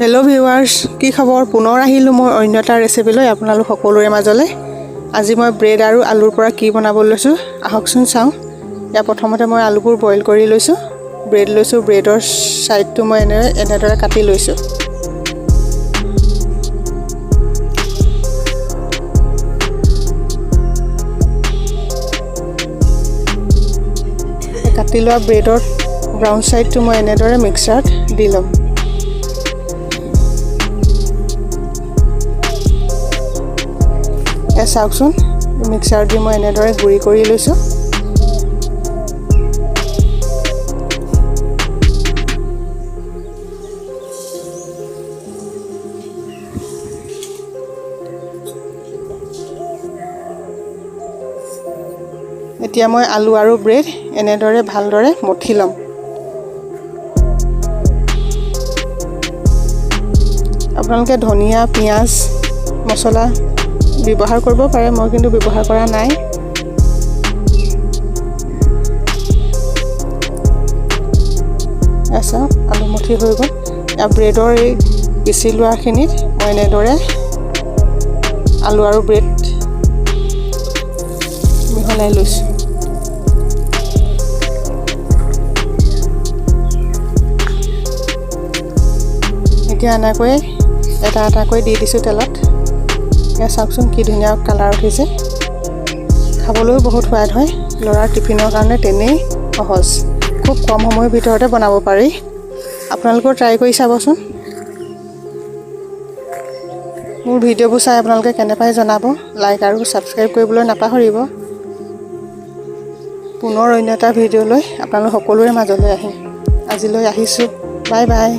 Hello' viewers, কি খবৰ? পুনৰ আহিলোঁ মই অন্য এটা ৰেচিপি লৈ আপোনালোক সকলোৰে মাজলৈ। আজি মই ব্ৰেড আৰু আলুৰ পৰা কি বনাব লৈছোঁ আহকচোন চাওঁ। ইয়াৰ প্ৰথমতে মই আলুবোৰ বইল কৰি লৈছোঁ, ব্ৰেড লৈছোঁ, ব্ৰেডৰ ছাইডটো মই এনেদৰে কাটি লৈছোঁ। কাটি লোৱা ব্ৰেডৰ ব্ৰাউন ছাইডটো মই এনেদৰে মিক্সাৰত দি ল'ম। চাওকচোন, মিক্সাৰত দি মই এনেদৰে গুড়ি কৰি লৈছোঁ। এতিয়া মই আলু আৰু ব্ৰেড এনেদৰে ভালদৰে মঠি ল'ম। আপোনালোকে ধনিয়া, পিঁয়াজ, মছলা ব্যৱহাৰ কৰিব পাৰে, মই কিন্তু ব্যৱহাৰ কৰা নাই। চাওক, আলু মঠি হৈ গ'ল। ব্ৰেডৰ এই পিচি লোৱাখিনিত মই এনেদৰে আলু আৰু ব্ৰেড মিহলাই লৈছোঁ। এতিয়া এনেকৈ এটা এটাকৈ দি দিছোঁ তেলত। চাওকচোন কি ধুনীয়া কালাৰ উঠিছে। খাবলৈও বহুত সোৱাদ হয়। ল'ৰাৰ টিফিনৰ কাৰণে তেনেই সহজ, খুব কম সময়ৰ ভিতৰতে বনাব পাৰি। আপোনালোকেও ট্ৰাই কৰি চাবচোন। মোৰ ভিডিঅ'বোৰ চাই আপোনালোকে কেনে পায় জনাব। লাইক আৰু ছাবস্ক্ৰাইব কৰিবলৈ নাপাহৰিব। পুনৰ অন্য এটা ভিডিঅ' লৈ আপোনালোক সকলোৰে মাজলৈ আহিম। আজিলৈ আহিছোঁ, বাই বাই।